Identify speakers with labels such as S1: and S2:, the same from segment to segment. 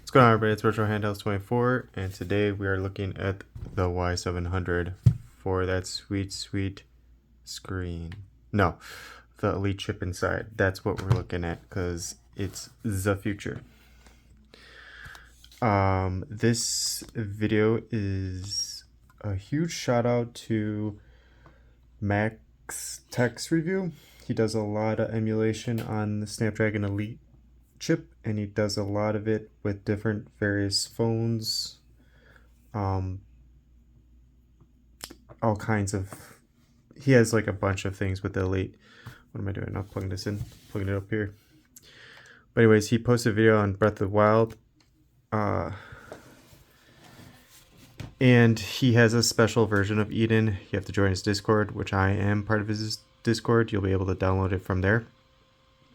S1: What's going on, everybody? It's Retro Handhelds 24, and today we are looking at the Y700 for that sweet, sweet screen. No, the Elite chip inside. That's what we're looking at because it's the future. This video is a huge shout out to Max Tech's review. He does a lot of emulation on the Snapdragon Elite chip, and he does a lot of it with different various phones, all kinds of, he has like a bunch of things with the Elite. What am I doing? I'm plugging this in, plugging it up here. But anyways, he posted a video on Breath of the Wild, and he has a special version of Eden. You have to join his Discord, which I am part of his Discord. You'll be able to download it from there,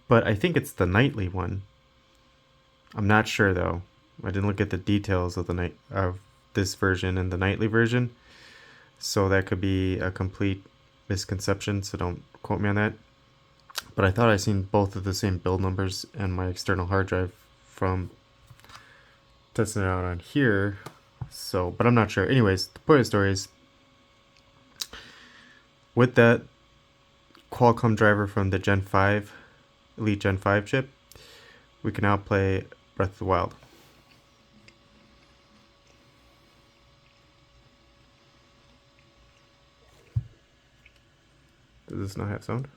S1: but I think it's the nightly one. I'm not sure though. I didn't look at the details of this version and the nightly version, so that could be a complete misconception, so don't quote me on that. But I thought I seen both of the same build numbers in my external hard drive from testing it out on here. So, but I'm not sure. Anyways, the point of the story is, with that Qualcomm driver from the Gen 5, Elite Gen 5 chip, we can now play Breath of the Wild. Does this not have sound?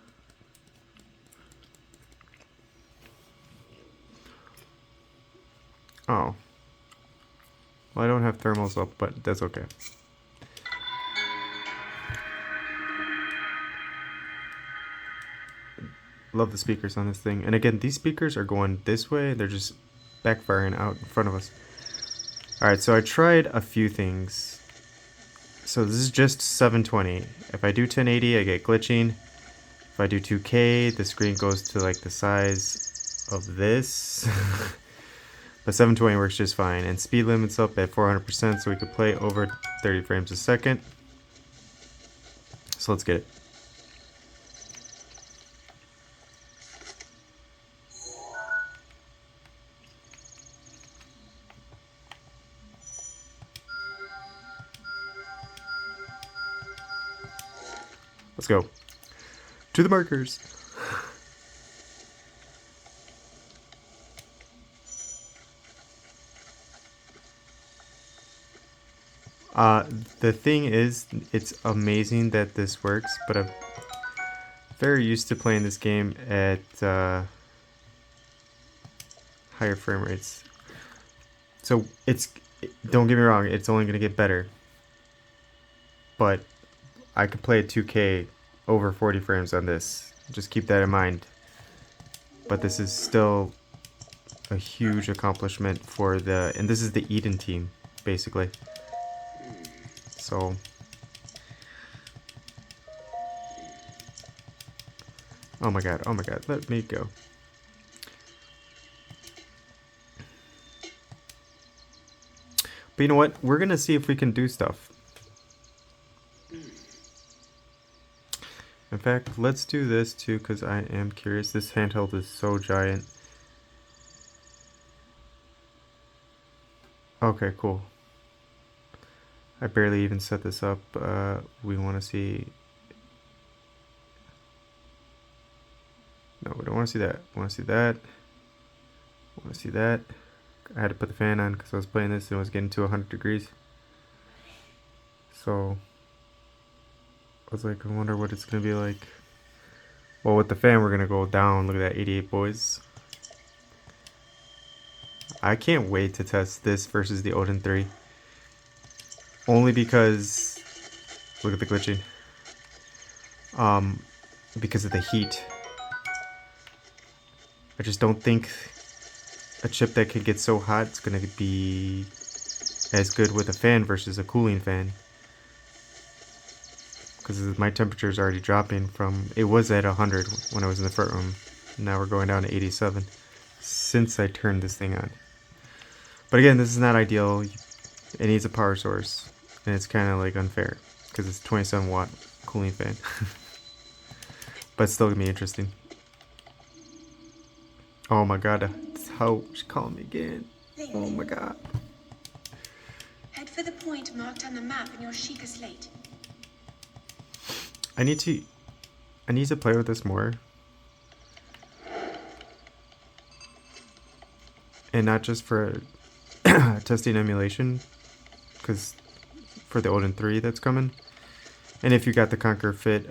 S1: Oh. Well, I don't have thermals up, but that's okay. Love the speakers on this thing. And again, these speakers are going this way. They're just backfiring out in front of us. Alright, so I tried a few things. So this is just 720. If I do 1080, I get glitching. If I do 2K, the screen goes to like the size of this. But 720 works just fine. And speed limit's up at 400%, so we could play over 30 frames a second. So let's get it. Let's go. To the markers. The thing is, it's amazing that this works, but I'm very used to playing this game at higher frame rates. So don't get me wrong, it's only going to get better. But I could play at 2K over 40 frames on this. Just keep that in mind. But this is still a huge accomplishment for and this is the Eden team, basically. So oh my god, let me go. But you know what? We're gonna see if we can do stuff. In fact, let's do this too, because I am curious. This handheld is so giant. Okay, cool. I barely even set this up. We want to see... No, we don't want to see that. We want to see that. We want to see that. I had to put the fan on because I was playing this and it was getting to 100 degrees. So I was like, I wonder what it's going to be like. Well, with the fan, we're going to go down. Look at that, 88 boys. I can't wait to test this versus the Odin 3. Only because, look at the glitching. Because of the heat. I just don't think a chip that could get so hot is going to be as good with a fan versus a cooling fan. Because my temperature is already dropping from, it was at 100 when I was in the front room. Now we're going down to 87 since I turned this thing on. But again, this is not ideal. It needs a power source. And it's kind of like unfair because it's 27 watt cooling fan. But it's still gonna be interesting. Oh my god, that's how she's calling me again. Oh my god.
S2: Head for the point marked on the map in your Sheikah slate.
S1: I need to play with this more. And not just for testing emulation, because for the Odin 3 that's coming. And if you got the Conquer Fit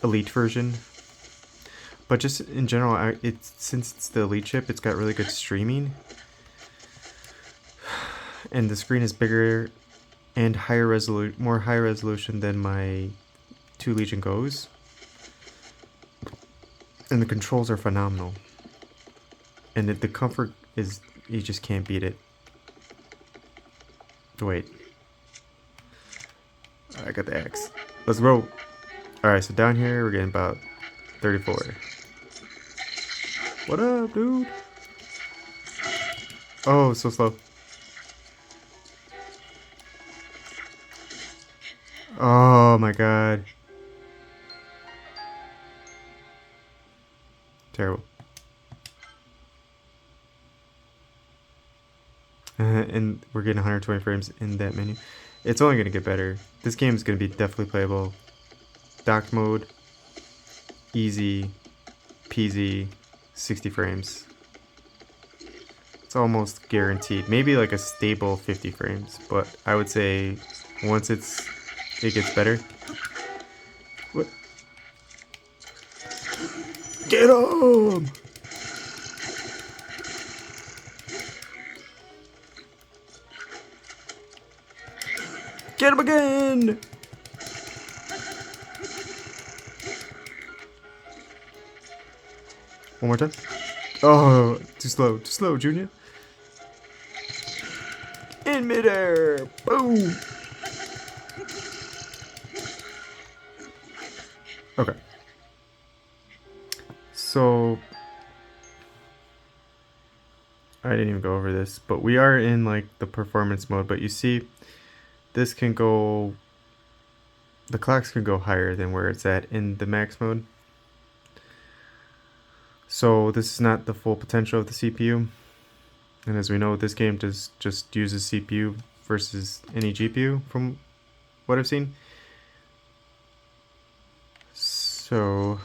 S1: Elite version. But just in general, since it's the Elite chip, it's got really good streaming. And the screen is bigger and more high resolution than my 2 Legion Go's. And the controls are phenomenal. And the comfort is, you just can't beat it. Wait. I got the axe. Let's roll. Alright, so down here we're getting about 34. What up, dude? Oh, so slow. Oh my god. Terrible. And we're getting 120 frames in that menu. It's only going to get better. This game is going to be definitely playable. Docked mode. Easy. Peasy. 60 frames. It's almost guaranteed. Maybe like a stable 50 frames. But I would say once it gets better. What? Get him! Get him again! One more time. Oh, too slow, Junior. In midair, boom. Okay. So I didn't even go over this, but we are in like the performance mode. But you see, this can go. The clocks can go higher than where it's at in the max mode. So this is not the full potential of the CPU. And as we know, this game just uses CPU versus any GPU from what I've seen. So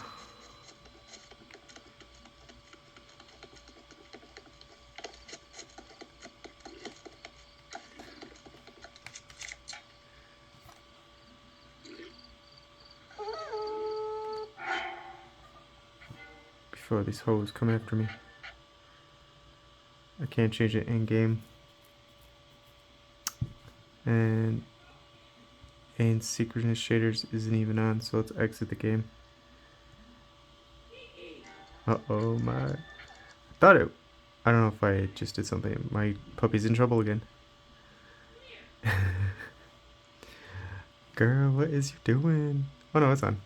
S1: before these hoes come after me. I can't change it in game. And synchronous shaders isn't even on, so let's exit the game. Uh-oh, I thought it. I don't know if I just did something. My puppy's in trouble again. Girl, what is you doing? Oh no, it's on.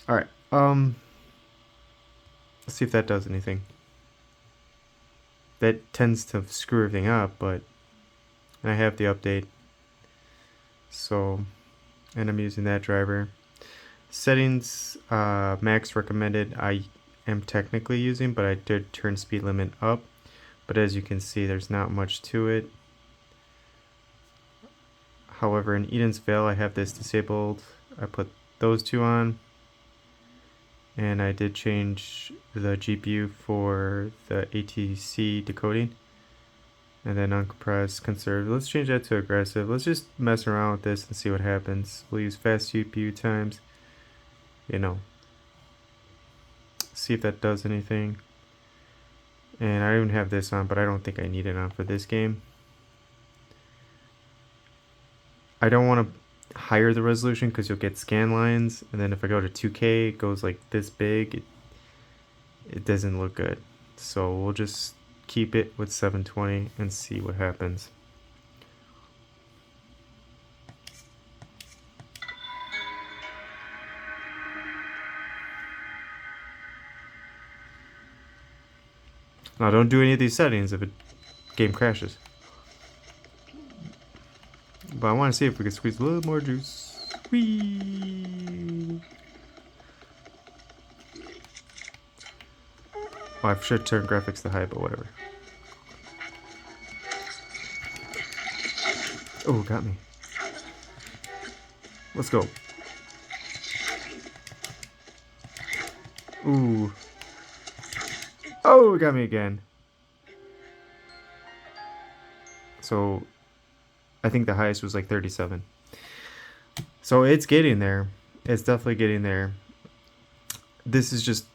S1: Alright, let's see if that does anything. That tends to screw everything up, but I have the update. So, and I'm using that driver. Settings, max recommended, I am technically using, but I did turn speed limit up. But as you can see, there's not much to it. However, in Eden's Veil, I have this disabled. I put those two on. And I did change the GPU for the ATC decoding. And then uncompressed, conserved. Let's change that to aggressive. Let's just mess around with this and see what happens. We'll use fast CPU times. You know. See if that does anything. And I even have this on, but I don't think I need it on for this game. I don't want to higher the resolution because you'll get scan lines, and then if I go to 2K, it goes like this big. It doesn't look good. So we'll just keep it with 720 and see what happens. Now don't do any of these settings if a game crashes. But I want to see if we can squeeze a little more juice. Whee! Oh, I should turn graphics to high, but whatever. Oh, got me. Let's go. Ooh. Oh, it got me again. So, I think the highest was like 37. So it's getting there. It's definitely getting there. This is just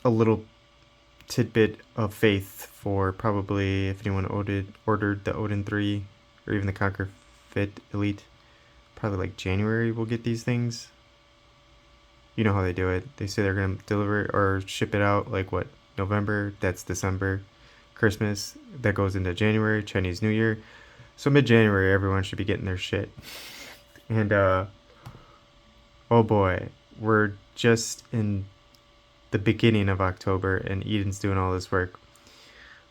S1: a little tidbit of faith for probably if anyone ordered the Odin 3 or even the Conquer Fit Elite. Probably like January we'll get these things. You know how they do it. They say they're going to deliver or ship it out like what? November, that's December. Christmas, that goes into January, Chinese New Year. So mid-January everyone should be getting their shit. And oh boy, we're just in the beginning of October and Eden's doing all this work.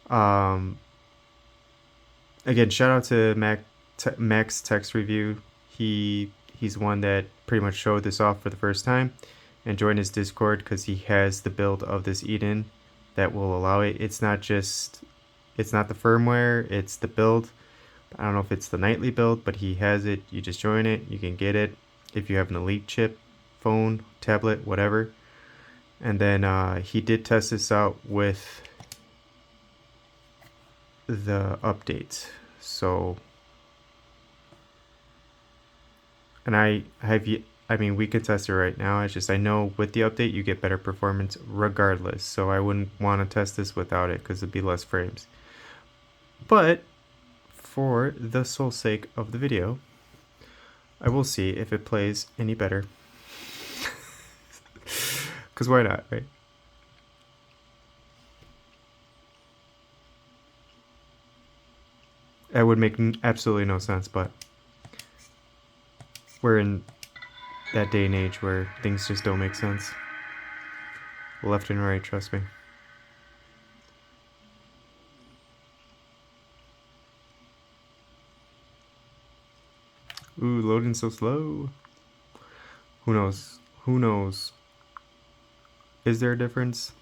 S1: Again, shout out to Max Text Review. He's one that pretty much showed this off for the first time and joined his Discord because he has the build of this Eden that will allow it. It's not the firmware, it's the build. I don't know if it's the nightly build, but he has it. You just join it, you can get it if you have an Elite chip, phone, tablet, whatever. And then he did test this out with the update. So, and I mean, we could test it right now. It's just I know with the update you get better performance regardless. So I wouldn't want to test this without it because it'd be less frames. But for the sole sake of the video, I will see if it plays any better. Because why not, right? That would make absolutely no sense, but we're in that day and age where things just don't make sense. Left and right, trust me. Ooh, loading so slow. Who knows? Who knows? Is there a difference?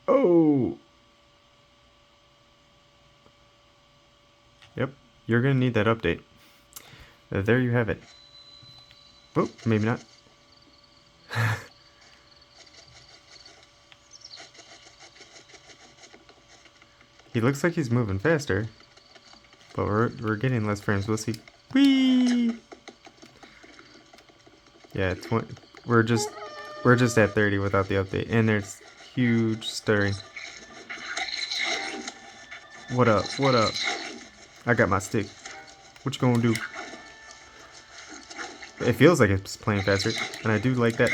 S1: Oh! Yep, you're gonna need that update. There you have it. Oh, maybe not. He looks like he's moving faster, but we're getting less frames. We'll see. Whee! Yeah, we're just at 30 without the update, and there's huge stirring. What up? What up? I got my stick. What you gonna do? It feels like it's playing faster, and I do like that.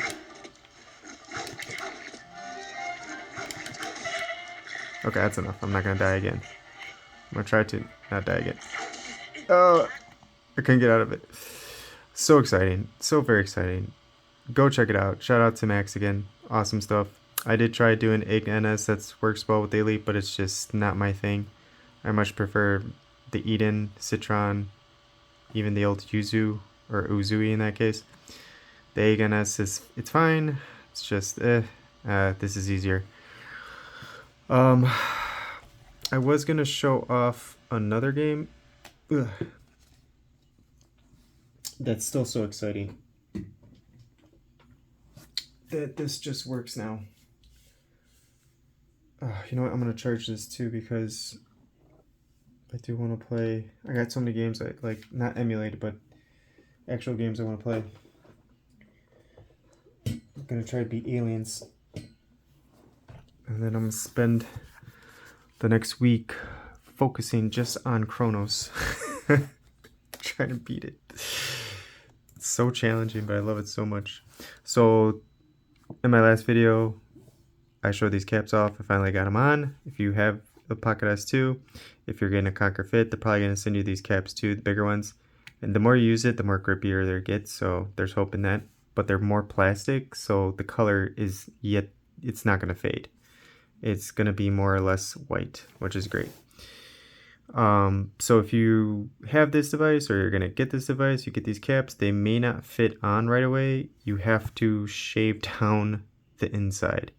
S1: Okay, that's enough. I'm not gonna die again. I'm gonna try to not die again. Oh, I couldn't get out of it. So exciting. So very exciting. Go check it out. Shout out to Max again. Awesome stuff. I did try doing Ig NS. That works well with the Elite, but it's just not my thing. I much prefer the Eden, Citron, even the old Yuzu, or Uzui in that case. The Ig NS it's fine. It's just, this is easier. I was gonna show off another game. Ugh. That's still so exciting that this just works now. You know what? I'm gonna charge this too because I do want to play. I got so many games I like, not emulated, but actual games I want to play. I'm gonna try to beat Aliens, and then I'm gonna spend the next week focusing just on Chronos. Trying to beat it. It's so challenging, but I love it so much. So in my last video, I showed these caps off. I finally got them on. If you have the Pocket S2, if you're getting a Conquer Fit, they're probably going to send you these caps too, the bigger ones. And the more you use it, the more grippier they get, so there's hope in that. But they're more plastic, so the color is it's not going to fade. It's going to be more or less white, which is great. So if you have this device or you're going to get this device, you get these caps, they may not fit on right away. You have to shave down the inside.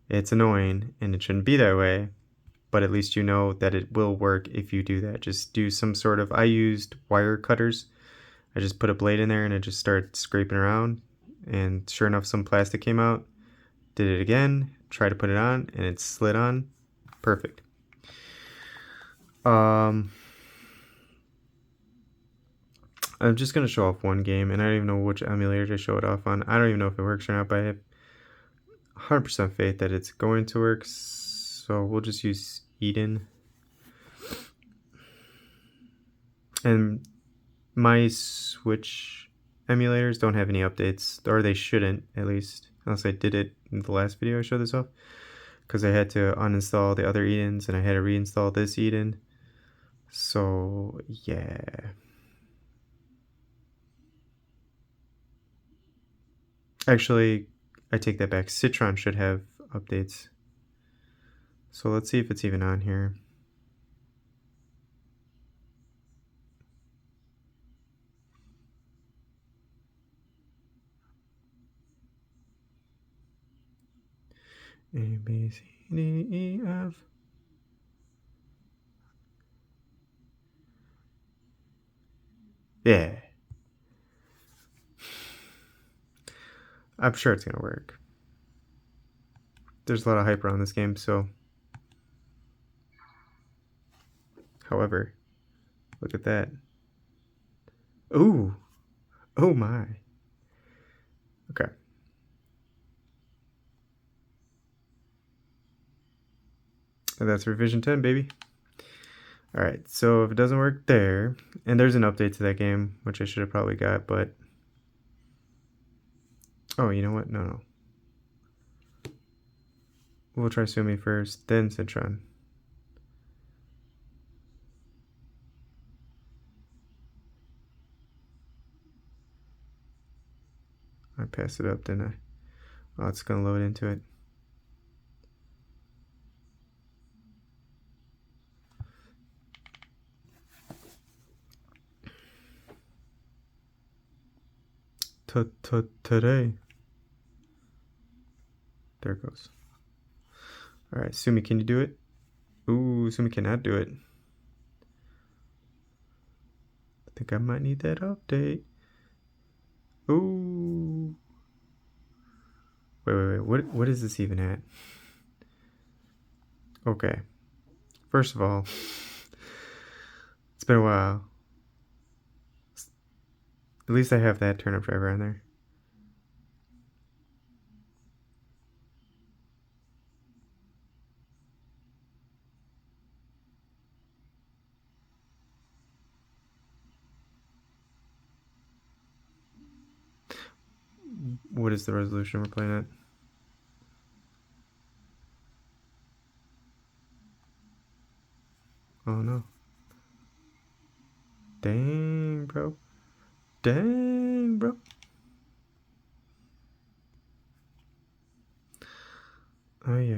S1: It's annoying and it shouldn't be that way, but at least you know that it will work if you do that. Just do some sort of, I used wire cutters. I just put a blade in there and I just started scraping around, and sure enough some plastic came out. Did it again, tried to put it on, and it slid on. Perfect. I'm just going to show off one game, and I don't even know which emulator to show it off on. I don't even know if it works or not, but I have 100% faith that it's going to work, so we'll just use Eden. And my Switch emulators don't have any updates, or they shouldn't, at least, unless I did it in the last video I showed this off, because I had to uninstall the other Edens and I had to reinstall this Eden. So yeah, actually I take that back. Citron should have updates, so let's see if it's even on here. A, B, C, D, E, F. Yeah. I'm sure it's gonna work. There's a lot of hype around this game, so. However, look at that. Ooh. Oh my. Okay. And that's revision 10, baby. Alright, so if it doesn't work there, and there's an update to that game, which I should have probably got, but. Oh, you know what? No. We'll try Sumi first, then Citron. I passed it up, didn't I? Oh, it's gonna load into it. Today. There it goes. Alright, Sumi, can you do it? Ooh, Sumi cannot do it. I think I might need that update. Ooh. Wait. What is this even at? Okay. First of all, it's been a while. At least I have that turnip driver on there. What is the resolution we're playing at? Oh no. Dang, bro. Dang, bro. Ay.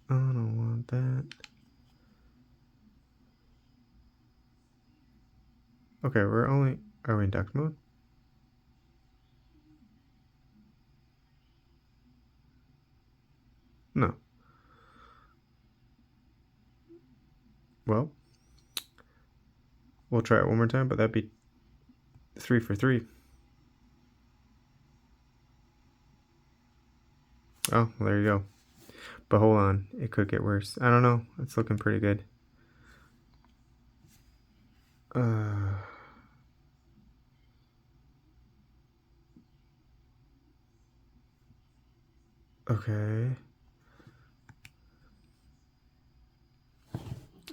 S1: I don't want that. Okay, are we in duck mode? No. Well, we'll try it one more time, but that'd be 3 for 3. Oh, well, there you go. But hold on, it could get worse. I don't know. It's looking pretty good. Okay.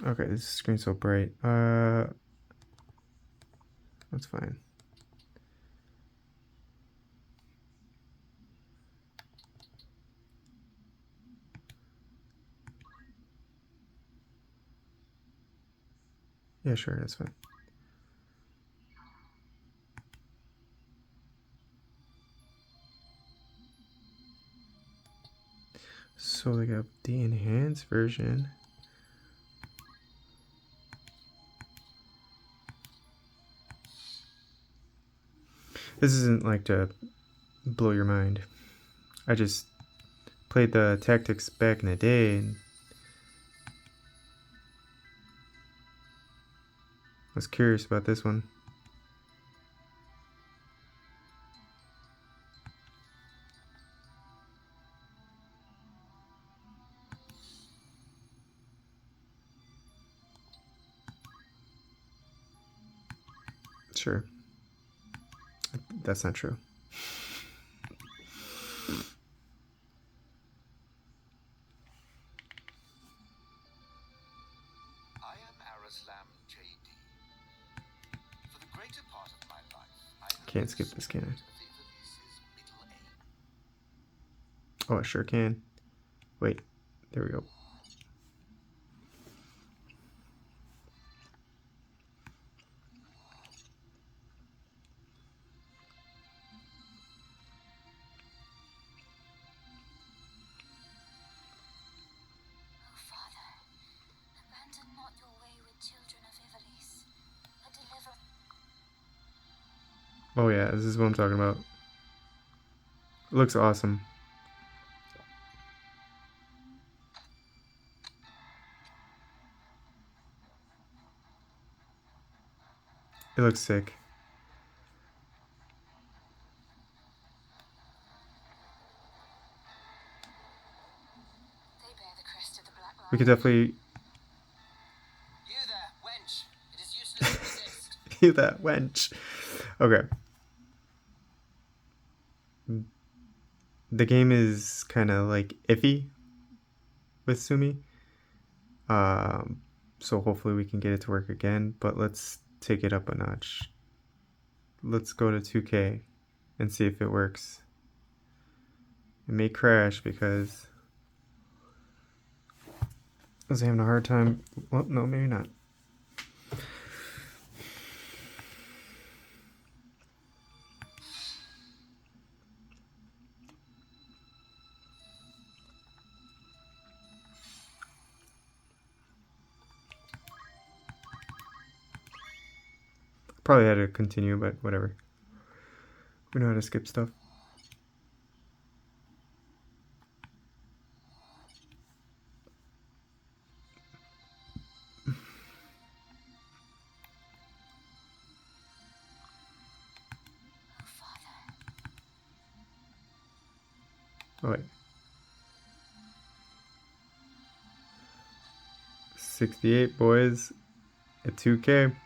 S1: Okay, this screen's so bright. That's fine. Yeah, sure, that's fine. So they got the enhanced version. This isn't like to blow your mind. I just played the tactics back in the day and was curious about this one. Sure. That's not true. Can't skip this, can I? Oh, I sure can. Wait, there we go. Oh yeah, this is what I'm talking about. It looks awesome. It looks sick. We could definitely...
S3: You there, wench. It is useless to resist.
S1: You that wench. Okay. The game is kind of like iffy with Sumi. So hopefully we can get it to work again, but let's take it up a notch. Let's go to 2K and see if it works. It may crash because I was having a hard time. Well, no, maybe not. Probably had to continue, but whatever. We know how to skip stuff. Oh, wait. 68 boys at 2K.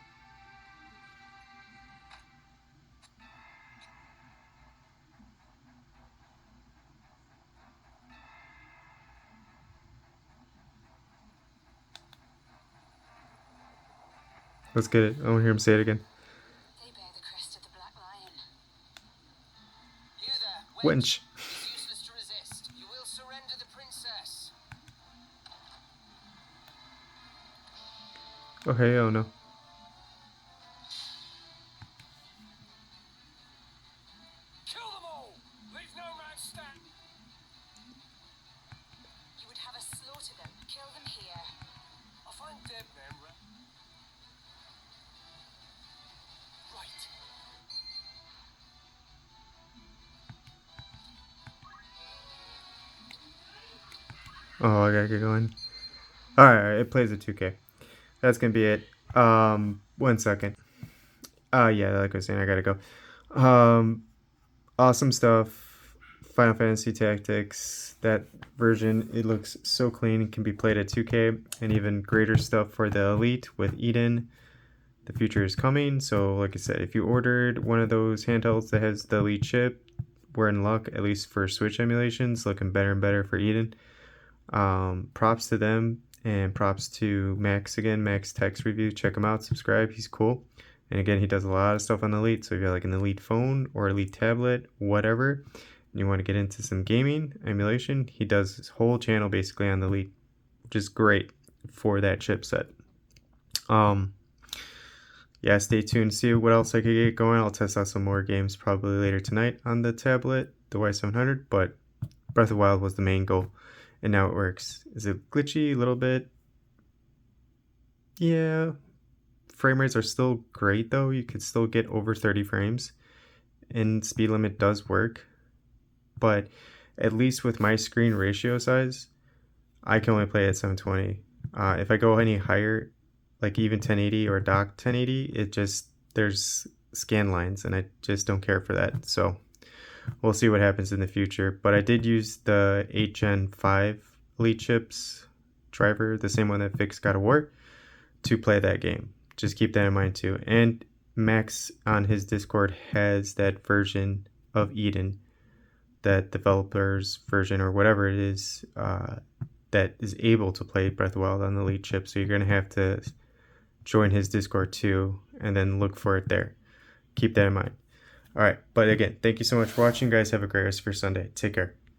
S1: Let's get it. I want to hear him say it again.
S3: They bear the crest of the Black Lion. You there,
S1: Wench.
S3: It is useless to resist. You will surrender the princess.
S1: Oh, hey, oh no.
S3: Kill them all! Leave no man stand! You would have us slaughter them. Kill them here. I'll find dead men. Right.
S1: Oh, I gotta get going. Alright, it plays at 2K. That's gonna be it. 1 second. Yeah, like I was saying, I gotta go. Awesome stuff. Final Fantasy Tactics, that version, it looks so clean. It can be played at 2K, and even greater stuff for the Elite with Eden. The future is coming. So, like I said, if you ordered one of those handhelds that has the Elite chip, we're in luck, at least for Switch emulations, looking better and better for Eden. Props to them, and props to Max again, Max Text Review. Check him out, subscribe, he's cool. And again, he does a lot of stuff on the Elite. So if you have like an Elite phone or Elite tablet, whatever, and you want to get into some gaming emulation, he does his whole channel basically on the Elite, which is great for that chipset. Yeah, stay tuned to see what else I could get going. I'll test out some more games probably later tonight on the tablet, the Y700, but Breath of the Wild was the main goal. and now it works. Is it glitchy a little bit? Yeah. Frame rates are still great though. You could still get over 30 frames, and speed limit does work. But at least with my screen ratio size, I can only play at 720. If I go any higher, like even 1080 or dock 1080, it just, there's scan lines and I just don't care for that. So we'll see what happens in the future. But I did use the 8 Gen 5 Elite Chips driver, the same one that fixed God of War, to play that game. Just keep that in mind too. And Max on his Discord has that version of Eden, that developer's version or whatever it is, that is able to play Breath of the Wild on the Elite chip. So you're going to have to join his Discord too and then look for it there. Keep that in mind. All right. But again, thank you so much for watching, guys. Have a great rest of your Sunday. Take care.